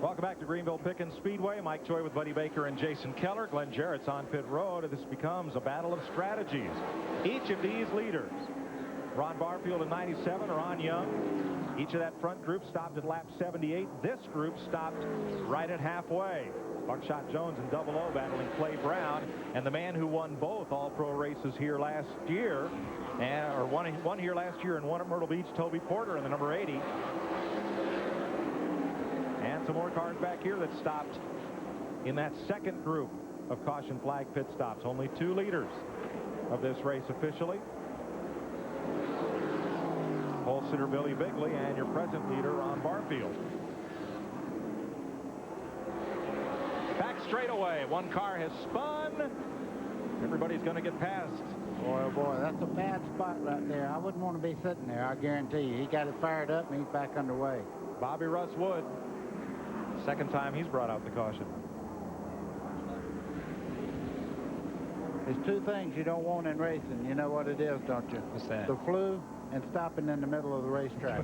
Welcome back to Greenville-Pickens Speedway. Mike Choi with Buddy Baker and Jason Keller. Glenn Jarrett's on pit road. This becomes a battle of strategies. Each of these leaders, Ron Barfield in 97, Ron Young, each of that front group stopped at lap 78. This group stopped right at halfway. Buckshot Jones and Double O battling Clay Brown, and the man who won both All-Pro races here last year, or one here last year and one at Myrtle Beach, Toby Porter in the number 80. And some more cars back here that stopped in that second group of caution flag pit stops. Only 2 leaders of this race officially. Pole sitter Billy Bigley and your present leader Ron Barfield. Back straightaway. One car has spun. Everybody's going to get past. Boy, oh boy, that's a bad spot right there. I wouldn't want to be sitting there, I guarantee you. He got it fired up and he's back underway. Bobby Russ Wood. Second time he's brought out the caution. There's 2 things you don't want in racing. You know what it is, don't you? What's that? The flu and stopping in the middle of the racetrack.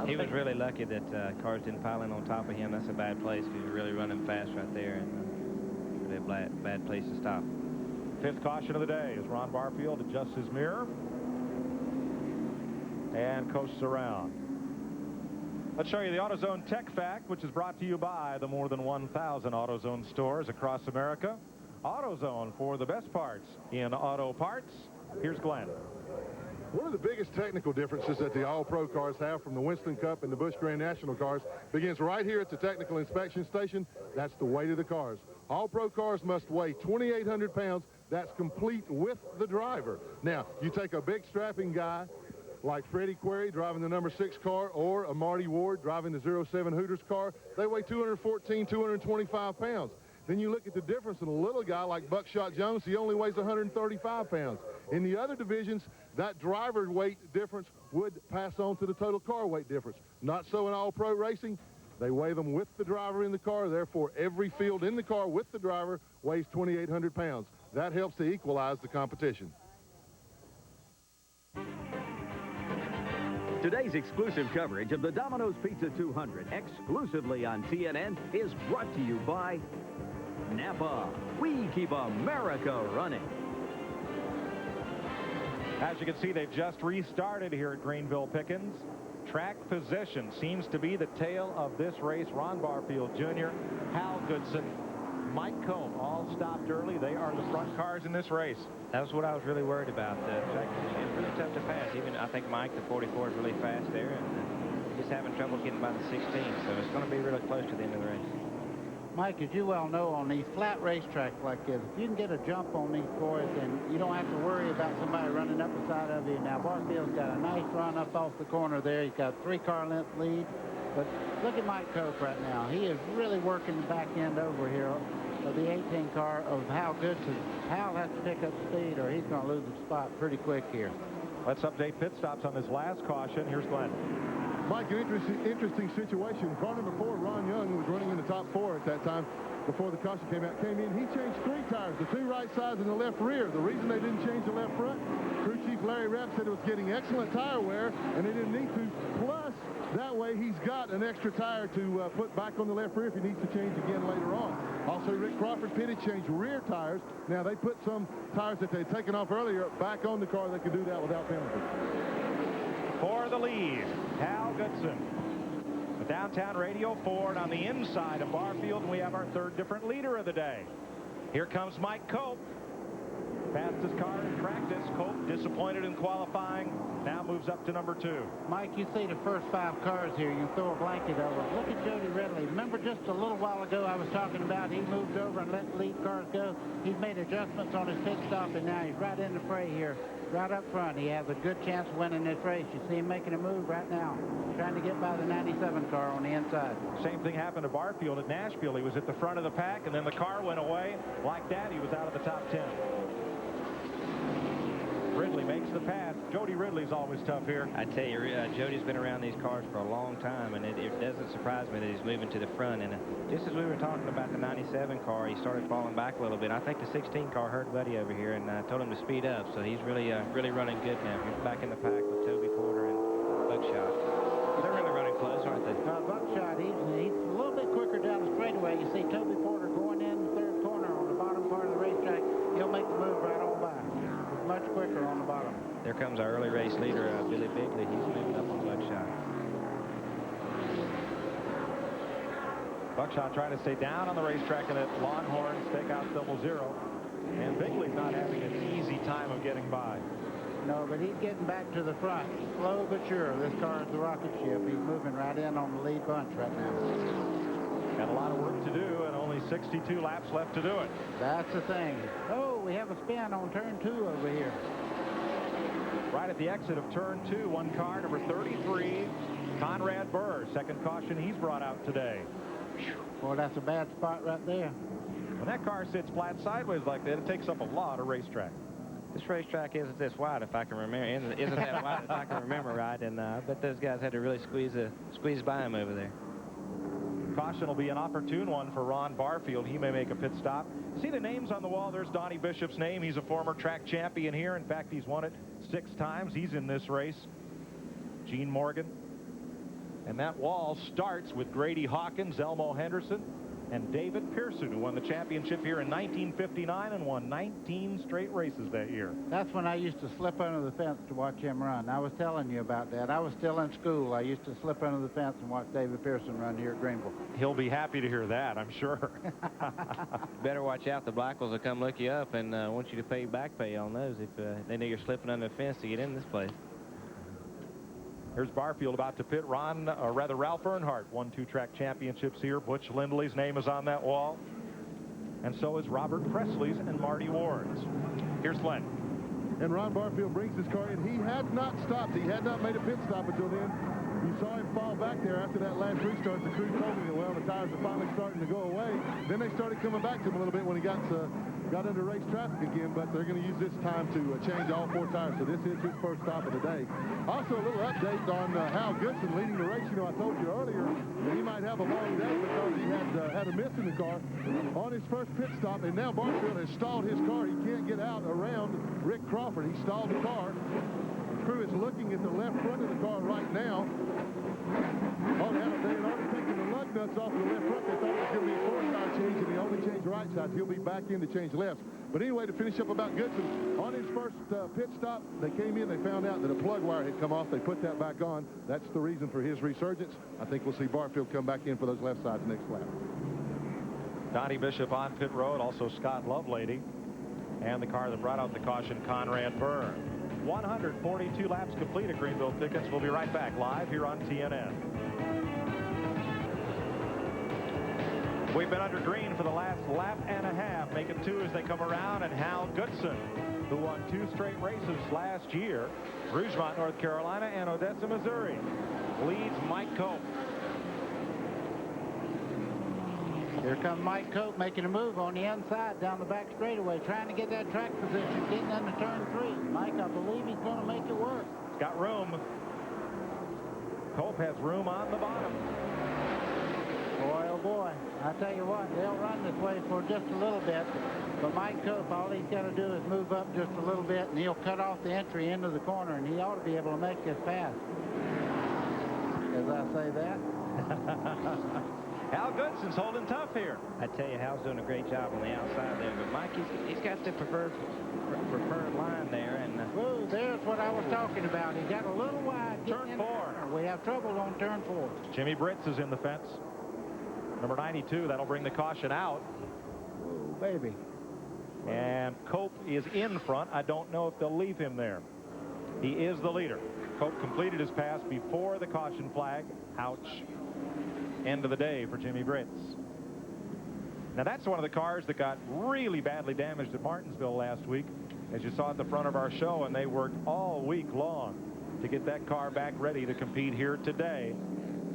He was really lucky that cars didn't pile in on top of him. That's a bad place because you're really running fast right there, and really a bad place to stop. 5th caution of the day as Ron Barfield adjusts his mirror and coasts around. Let's show you the AutoZone Tech Fact, which is brought to you by the more than 1,000 AutoZone stores across America. AutoZone for the best parts in auto parts. Here's Glenn. One of the biggest technical differences that the All-Pro cars have from the Winston Cup and the Busch Grand National cars begins right here at the technical inspection station. That's the weight of the cars. All-Pro cars must weigh 2,800 pounds. That's complete with the driver. Now, you take a big strapping guy like Freddie Query driving the number 6 car, or a Marty Ward driving the 07 Hooters car. They weigh 214, 225 pounds. Then you look at the difference in a little guy like Buckshot Jones. He only weighs 135 pounds. In the other divisions, that driver weight difference would pass on to the total car weight difference. Not so in All-Pro racing. They weigh them with the driver in the car. Therefore, every field in the car with the driver weighs 2,800 pounds. That helps to equalize the competition. Today's exclusive coverage of the Domino's Pizza 200 exclusively on TNN is brought to you by Napa. We keep America running. As you can see, they've just restarted here at Greenville-Pickens. Track position seems to be the tail of this race. Ron Barfield Jr., Hal Goodson, Mike Combe all stopped early. They are the front cars in this race. That was what I was really worried about. The track position is really tough to pass. Even I think Mike, the 44, is really fast there, and he's having trouble getting by the 16, so it's going to be really close to the end of the race. Mike, as you well know, on these flat racetracks like this, if you can get a jump on these boys, then you don't have to worry about somebody running up the side of you. Now, Barfield's got a nice run up off the corner there. He's got a 3-car length lead. But look at Mike Cope right now. He is really working the back end over here of the 18 car of Hal Goodson. Hal has to pick up speed or he's going to lose the spot pretty quick here. Let's update pit stops on this last caution. Here's Glenn. Mike, an interesting situation. Car number 4, Ron Young, who was running in the top 4 at that time before the caution came out, came in. He changed 3 tires, the 2 right sides and the left rear. The reason they didn't change the left front, crew chief Larry Rapp said it was getting excellent tire wear, and they didn't need to. Plus, that way he's got an extra tire to put back on the left rear if he needs to change again later on. Also, Rick Crawford pitted, changed rear tires. Now, they put some tires that they'd taken off earlier back on the car. They could do that without penalty. For the lead, Hal Goodson. The downtown radio Ford on the inside of Barfield, and we have our 3rd different leader of the day. Here comes Mike Cope. Fastest car in practice. Cope, disappointed in qualifying, now moves up to number 2. Mike, you see the first 5 cars here. You throw a blanket over. Look at Jody Ridley. Remember just a little while ago I was talking about he moved over and let the lead cars go. He's made adjustments on his pit stop, and now he's right in the fray here, right up front. He has a good chance of winning this race. You see him making a move right now, trying to get by the 97 car on the inside. Same thing happened to Barfield at Nashville. He was at the front of the pack, and then the car went away. Like that, he was out of the top 10. Ridley makes the pass. Jody Ridley's always tough here. I tell you, Jody's been around these cars for a long time, and it doesn't surprise me that he's moving to the front. And just as we were talking about the 97 car, he started falling back a little bit. I think the 16 car hurt Buddy over here and told him to speed up. So he's really running good now. He's back in the pack with Toby Porter and Buckshot. They're really running close, aren't they? Buckshot, he's a little bit times. Our early race leader, Billy Bigley, he's moving up on Buckshot. Buckshot trying to stay down on the racetrack in that Longhorn Steakhouse 00. And Bigley's not having an easy time of getting by. No, but he's getting back to the front. Slow but sure. This car is the rocket ship. He's moving right in on the lead bunch right now. Got a lot of work to do and only 62 laps left to do it. That's the thing. Oh, we have a spin on turn 2 over here. Right at the exit of turn 2, one car, number 33, Conrad Burr. Second caution he's brought out today. Boy, that's a bad spot right there. When that car sits flat sideways like that, it takes up a lot of racetrack. This racetrack isn't this wide, if I can remember. Isn't that wide if I can remember right? And I bet those guys had to really squeeze by him over there. Caution will be an opportune one for Ron Barfield. He may make a pit stop. See the names on the wall? There's Donnie Bishop's name. He's a former track champion here. In fact, he's won it 6 times. He's in this race. Gene Morgan. And that wall starts with Grady Hawkins, Elmo Henderson, and David Pearson, who won the championship here in 1959 and won 19 straight races that year. That's when I used to slip under the fence to watch him run. I was telling you about that. I was still in school. I used to slip under the fence and watch David Pearson run here at Greenville. He'll be happy to hear that, I'm sure. Better watch out. The Blackwells will come look you up and want you to pay back pay on those if they know you're slipping under the fence to get in this place. Here's Barfield about to pit. Ralph Earnhardt won 2 track championships here. Butch Lindley's name is on that wall. And so is Robert Presley's and Marty Ward's. Here's Glenn. And Ron Barfield brings his car in. He had not stopped. He had not made a pit stop until then. You saw him fall back there after that last restart. The crew told me, well, the tires are finally starting to go away. Then they started coming back to him a little bit when he got under race traffic again, but they're going to use this time to change all 4 tires. So this is his first stop of the day. Also, a little update on Hal Goodson leading the race. You know, I told you earlier that he might have a long day because he had a miss in the car on his first pit stop, and now Barfield has stalled his car. He can't get out around Rick Crawford. He stalled the car. The crew is looking at the left front of the car right now. Oh, they had already taken the lug nuts off the left front. They thought it was going to be a 4-tire change, and he only changed right sides. He'll be back in to change lefts. But anyway, to finish up about Goodson, on his first pit stop, they came in, they found out that a plug wire had come off. They put that back on. That's the reason for his resurgence. I think we'll see Barfield come back in for those left sides next lap. Donnie Bishop on pit road, also Scott Lovelady, and the car that brought out the caution, Conrad Burr. 142 laps complete at Greenville-Pickens. We'll be right back live here on TNN. We've been under green for the last lap and a half. Make it 2 as they come around, and Hal Goodson, who won 2 straight races last year, Rougemont, North Carolina, and Odessa, Missouri, leads Mike Cope. Here comes Mike Cope making a move on the inside down the back straightaway, trying to get that track position, getting into turn 3. Mike, I believe he's going to make it work. He's got room. Cope has room on the bottom. Boy, oh boy. I tell you what, they'll run this way for just a little bit. But Mike Cope, all he's got to do is move up just a little bit, and he'll cut off the entry into the corner, and he ought to be able to make this pass. As I say that. Hal Goodson's holding tough here. I tell you, Hal's doing a great job on the outside there. But Mike, he's got the preferred line there. And whoa, there's what I was talking about. He got a little wide. Turn 4. We have trouble on turn 4. Jimmy Britz is in the fence. Number 92, that'll bring the caution out. Oh, baby. And Cope is in front. I don't know if they'll leave him there. He is the leader. Cope completed his pass before the caution flag. Ouch. End of the day for Jimmy Britz. Now that's one of the cars that got really badly damaged at Martinsville last week, as you saw at the front of our show, and they worked all week long to get that car back ready to compete here today.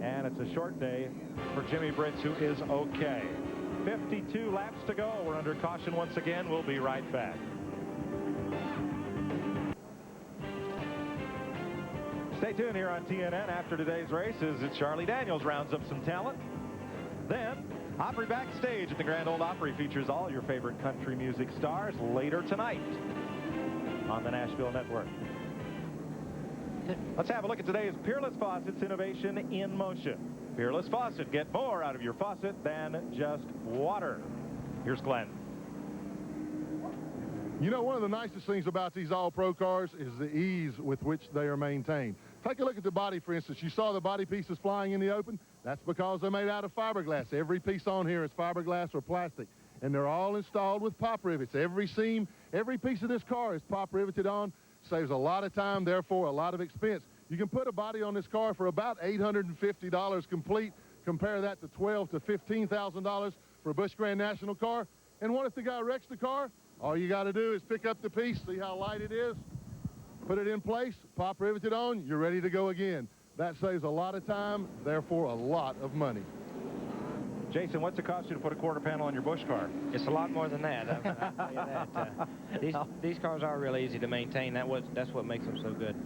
And it's a short day for Jimmy Britz, who is okay. 52 laps to go. We're under caution once again. We'll be right back. Stay tuned here on TNN after today's races. It's Charlie Daniels rounds up some talent. Then Opry Backstage at the Grand Ole Opry features all your favorite country music stars later tonight on the Nashville Network. Let's have a look at today's Peerless Faucets innovation in motion. Peerless Faucet. Get more out of your faucet than just water. Here's Glenn. You know, one of the nicest things about these all-pro cars is the ease with which they are maintained. Take a look at the body, for instance. You saw the body pieces flying in the open? That's because they're made out of fiberglass. Every piece on here is fiberglass or plastic, and they're all installed with pop rivets. Every seam, every piece of this car is pop riveted on. Saves a lot of time, therefore a lot of expense. You can put a body on this car for about $850 complete. Compare that to $12,000 to $15,000 for a Busch Grand National car. And what if the guy wrecks the car? All you got to do is pick up the piece, see how light it is, put it in place, pop riveted on, you're ready to go again. That saves a lot of time, therefore a lot of money. Jason, what's it cost you to put a quarter panel on your Busch car? It's a lot more than that. I'll tell you that. These cars are real easy to maintain. That's what makes them so good.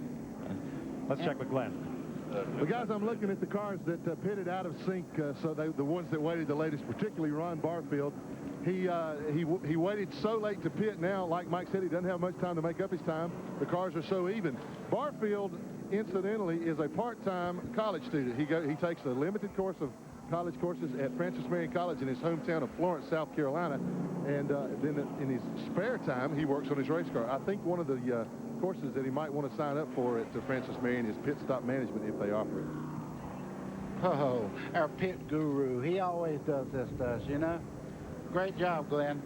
Let's check with Glenn. Well, guys, I'm looking at the cars that pitted out of sync, the ones that waited the latest, particularly Ron Barfield. He waited so late to pit now. Like Mike said, he doesn't have much time to make up his time. The cars are so even. Barfield, incidentally, is a part-time college student. He takes a limited course of college courses at Francis Marion College in his hometown of Florence, South Carolina. And then in his spare time, he works on his race car. I think one of the courses that he might want to sign up for at Francis Marion is pit stop management if they offer it. Oh, our pit guru. He always does this to us, you know. Great job, Glenn.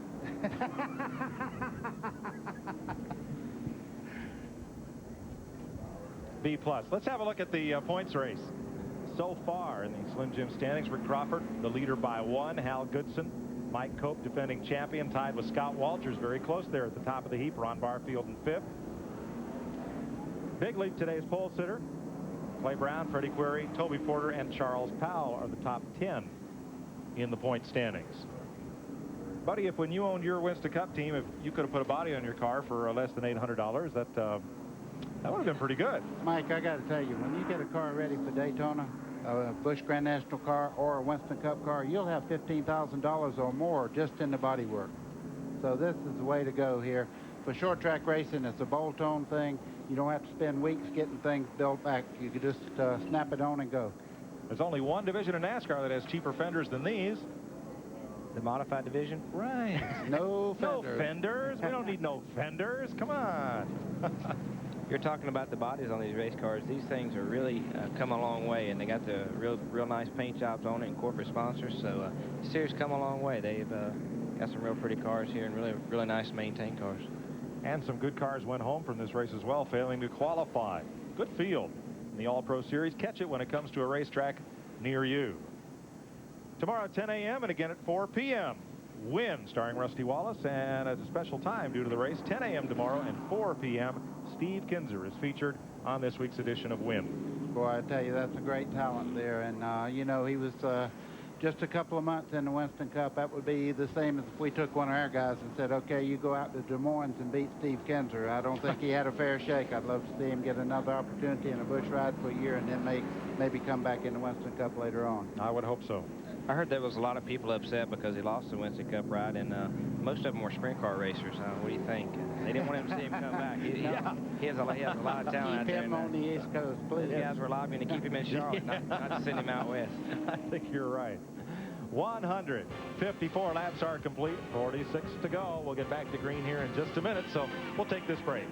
B+. Let's have a look at the points race. So far in the Slim Jim standings, Rick Crawford, the leader by 1. Hal Goodson, Mike Cope, defending champion, tied with Scott Walters, very close there at the top of the heap. Ron Barfield in 5th. Big lead today's pole sitter. Clay Brown, Freddie Query, Toby Porter, and Charles Powell are the top 10 in the point standings. Buddy, if when you owned your Winston Cup team, if you could have put a body on your car for less than $800, that would have been pretty good. Mike, I got to tell you, when you get a car ready for Daytona, a Busch Grand National car or a Winston Cup car, you'll have $15,000 or more just in the body work. So this is the way to go here. For short track racing, it's a bolt-on thing. You don't have to spend weeks getting things built back. You can just snap it on and go. There's only one division in NASCAR that has cheaper fenders than these. The modified division? Right. No fenders. No fenders. We don't need no fenders. Come on. You're talking about the bodies on these race cars. These things are really come a long way, and they got the real nice paint jobs on it and corporate sponsors. So Series come a long way. They've got some real pretty cars here and really nice maintained cars. And some good cars went home from this race as well, failing to qualify. Good field in the All Pro Series. Catch it when it comes to a racetrack near you. Tomorrow at 10 a.m. and again at 4 p.m. Win, starring Rusty Wallace, and at a special time due to the race, 10 a.m. tomorrow and 4 p.m. Steve Kinzer is featured on this week's edition of Win. Boy, I tell you, that's a great talent there. And, you know, he was just a couple of months in the Winston Cup. That would be the same as if we took one of our guys and said, okay, you go out to Des Moines and beat Steve Kinzer. I don't think he had a fair shake. I'd love to see him get another opportunity in a Busch ride for a year and then maybe come back in the Winston Cup later on. I would hope so. I heard there was a lot of people upset because he lost the Winston Cup ride, and most of them were sprint car racers. What do you think? They didn't want him to see him come back. He has a lot of talent out there. Keep him on the East Coast, please. The guys were lobbying to keep him in Charlotte, not to send him out west. I think you're right. 154 laps are complete, 46 to go. We'll get back to green here in just a minute, so we'll take this break.